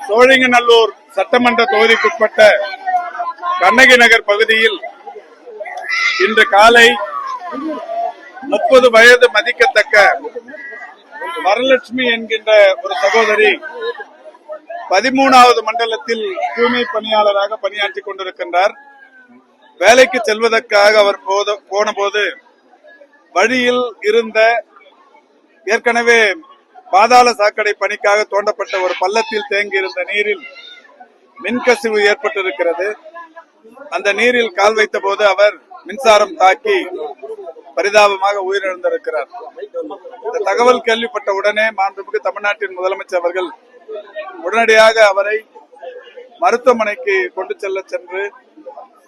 சோழிங்கநல்லூர் சட்டமன்ற தொகுதிக்குட்பட்ட கண்ணகி நகர் பகுதியில் இன்று காலை 30 வயது மதிக்கத்தக்க வரலட்சுமி என்கின்ற ஒரு சகோதரி 13வது மண்டலத்தில் தூய்மை பணியாளராக பணியாற்றிக் கொண்டிருக்கின்றார். வேலைக்கு செல்வதற்காக அவர் போன போது வழியில் இருந்த ஏற்கனவே பாதாள சாக்கடை பணிக்காக தோண்டப்பட்ட ஒரு பள்ளத்தில் தேங்கியிருந்த நீரில் மின்கசிவு ஏற்பட்டிருக்கிறது. அந்த நீரில் கால் வைத்த போது அவர் மின்சாரம் தாக்கி பரிதாபமாக உயிரிழந்திருக்கிறார். இந்த தகவல் கேள்விப்பட்ட உடனே மாண்புமிகு தமிழ்நாட்டின் முதலமைச்சர் அவர்கள் உடனடியாக அவரை மருத்துவமனைக்கு கொண்டு சென்று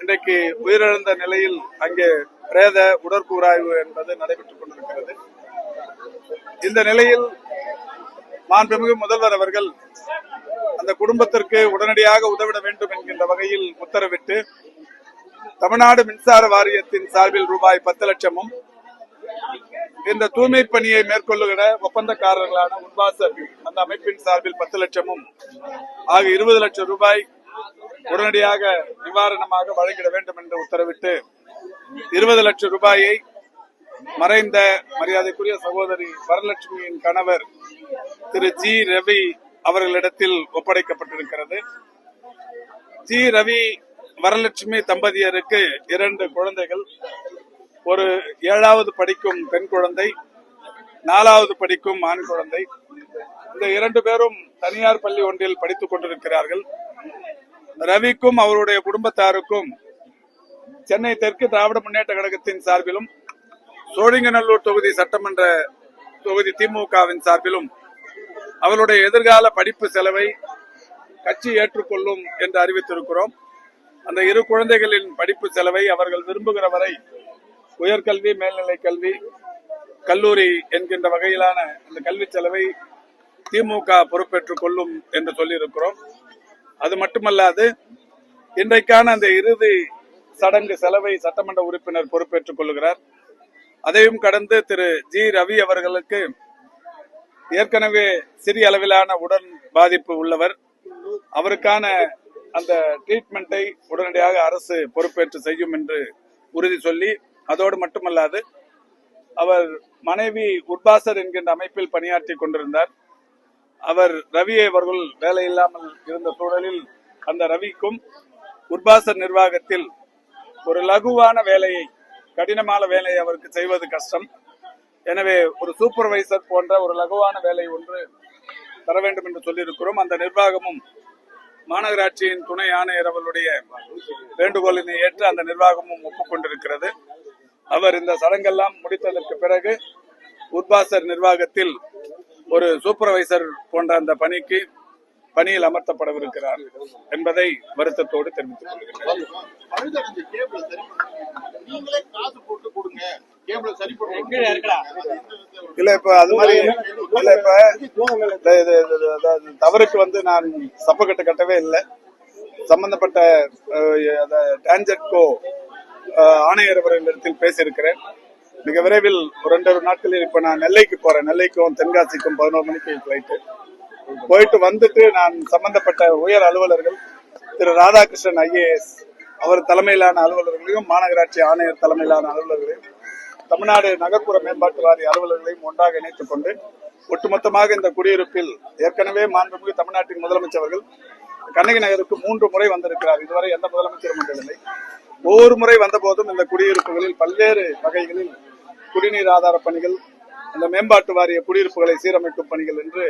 இன்றைக்கு உயிரிழந்த நிலையில் அங்கே பிரேத உடற்கூறாய்வு என்பது நடைபெற்றுக் கொண்டிருக்கிறது. இந்த நிலையில் மாண்புமிகு முதல்வர் அவர்கள் அந்த குடும்பத்திற்கு உடனடியாக உதவிட வேண்டும் என்கின்ற வகையில் உத்தரவிட்டு தமிழ்நாடு மின்சார வாரியத்தின் சார்பில் ரூபாய் 10 லட்சமும் இந்த தூய்மை பணியை மேற்கொள்ளுகிற ஒப்பந்தக்காரர்களான உட்வாசர் அந்த அமைப்பின் சார்பில் 10 லட்சமும் ஆக 20 லட்சம் ரூபாய் உடனடியாக நிவாரணமாக வழங்கிட வேண்டும் என்று உத்தரவிட்டு 20 லட்சம் ரூபாயை மறைந்த மரியாதைக்குரிய சகோதரி வரலட்சுமியின் கணவர் திரு ஜி ரவி அவர்களிடத்தில் ஒப்படைக்கப்பட்டிருக்கிறது. ஜி ரவி வரலட்சுமி தம்பதியருக்கு 2 குழந்தைகள், ஒரு 7வது படிக்கும் பெண் குழந்தை, 4வது படிக்கும் ஆண் குழந்தை. இந்த 2 பேரும் தனியார் பள்ளி ஒன்றில் படித்துக் கொண்டிருக்கிறார்கள். ரவிக்கும் அவருடைய குடும்பத்தாருக்கும் சென்னை தெற்கு திராவிட முன்னேற்ற கழகத்தின் சார்பிலும் சோழிங்கநல்லூர் தொகுதி சட்டமன்ற தொகுதி திமுகவின் சார்பிலும் அவருடைய எதிர்கால படிப்பு செலவை கட்சி ஏற்றுக்கொள்ளும் என்று அறிவித்திருக்கிறோம். அந்த 2 குழந்தைகளின் படிப்பு செலவை அவர்கள் விரும்புகிற வரை உயர்கல்வி, மேல்நிலை கல்வி, கல்லூரி என்கின்ற வகையிலான இந்த கல்வி செலவை திமுக பொறுப்பேற்றுக் கொள்ளும் என்று சொல்லியிருக்கிறோம். அது மட்டுமல்லாது இன்றைக்கான அந்த இறுதி சடங்கு செலவை சட்டமன்ற உறுப்பினர் பொறுப்பேற்றுக் கொள்கிறார். அதையும் கடந்து திரு ஜி ரவி அவர்களுக்கு ஏற்கனவே சிறிய அளவிலான உடல் பாதிப்பு உள்ளவர். அவருக்கான அந்த ட்ரீட்மெண்ட்டை உடனடியாக அரசு பொறுப்பேற்று செய்யும் என்று உறுதி சொல்லி, அதோடு மட்டுமல்லாது அவர் மனைவி உட்பாசர் என்கின்ற அமைப்பில் பணியாற்றி கொண்டிருந்தார். அவர் ரவியை அவர்கள் வேலை இல்லாமல் இருந்த சூழலில் அந்த ரவிக்கும் உட்பாசர் நிர்வாகத்தில் ஒரு லகுவான வேலையை, கடினமான வேலையை அவருக்கு செய்வது கஷ்டம். எனவே ஒரு சூப்பர்வைசர் போன்ற ஒரு லகுவான வேலை ஒன்று தர வேண்டும் என்று சொல்லியிருக்கிறோம். அந்த நிர்வாகமும் மாநகராட்சியின் துணை ஆணையர் அவர்களுடைய வேண்டுகோளினை ஏற்று அந்த நிர்வாகமும் ஒப்புக்கொண்டிருக்கிறது. அவர் இந்த சடங்கெல்லாம் முடித்ததற்கு பிறகு உட்பாசர் நிர்வாகத்தில் ஒரு சூப்பர்வைசர் போன்ற அந்த பணியில் அமர்த்தப்படவிருக்கிறார் என்பதை வருத்தத்தோடு தெரிவித்துக் கொள்கிறேன். இல்ல இப்ப அது மாதிரி இல்ல, இப்ப தவறுக்கு நான் சப்பக்கட்டு கட்டவே இல்லை. சம்பந்தப்பட்ட டான்ஜெட்கோ ஆணையர் அவர்களிடத்தில் பேசியிருக்கிறேன். மிக விரைவில் ஒரு 2 நாட்களில் இப்ப நான் நெல்லைக்கு போறேன். நெல்லைக்கும் தென்காசிக்கும் 11 மணிக்கு பிளைட் போயிட்டு வந்துட்டு நான் சம்பந்தப்பட்ட உயர் அலுவலர்கள் திரு ராதாகிருஷ்ணன் IAS அவர் தலைமையிலான அலுவலர்களையும், மாநகராட்சி ஆணையர் தலைமையிலான அலுவலர்களையும், தமிழ்நாடு நகர்ப்புற மேம்பாட்டு வாரிய அலுவலர்களையும் ஒன்றாக இணைத்துக் கொண்டு ஒட்டுமொத்தமாக இந்த குடியிருப்பில் ஏற்கனவே மாண்புமிகு தமிழ்நாட்டின் முதலமைச்சர் அவர்கள் கண்ணகி நகருக்கு 3 முறை வந்திருக்கிறார். இதுவரை எந்த முதலமைச்சரும் வந்ததில்லை. ஒவ்வொரு முறை வந்த போதும் இந்த குடியிருப்புகளில் பல்வேறு வகைகளில் குடிநீர் ஆதார பணிகள், இந்த மேம்பாட்டு வாரிய குடியிருப்புகளை சீரமைக்கும் பணிகள் என்று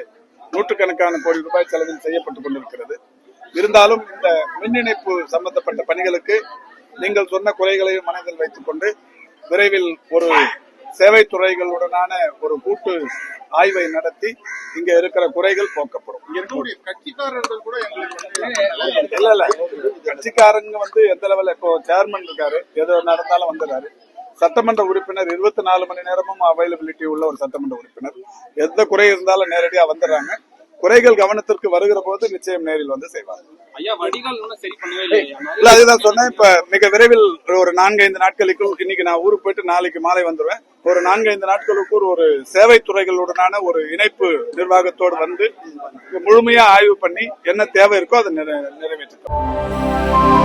நூற்றுக்கணக்கான கோடி ரூபாய் செலவில் செய்யப்பட்டுக் கொண்டிருக்கிறது. இருந்தாலும் இந்த மின் இணைப்பு சம்பந்தப்பட்ட பணிகளுக்கு நீங்கள் சொன்ன குறைகளையும் மனதில் வைத்துக் கொண்டு விரைவில் ஒரு சேவை துறைகளுடனான ஒரு கூட்டு ஆய்வை நடத்தி இங்க இருக்கிற குறைகள் போக்கப்படும். கட்சிக்காரர்கள் கூட இல்ல கட்சிக்காரங்க எந்த லெவல்ல இப்போ சேர்மன் இருக்காரு, எது நடந்தாலும் வந்துடுறாரு. சட்டமன்ற உறுப்பினர் 24 மணி நேரமும் அவைலபிலிட்டி உள்ள ஒரு சட்டமன்ற உறுப்பினர். எந்த குறை இருந்தாலும் நேரடியா வந்துடுறாங்க. குறைகள் கவனத்திற்கு வருகிற போது நிச்சயம் நேரில் வந்து செய்வாங்க. இல்ல அதுதான் சொன்னேன். இப்ப மிக விரைவில் ஒரு 4-5 நாட்களுக்குள், இன்னைக்கு நான் ஊருக்கு போயிட்டு நாளைக்கு மாலை வந்துருவேன். ஒரு 4-5 நாட்களுக்கு ஒரு சேவை துறைகளுடனான ஒரு இணைப்பு நிர்வாகத்தோடு வந்து முழுமையா ஆய்வு பண்ணி என்ன தேவை இருக்கோ அதை நிறைவேற்றுறோம்.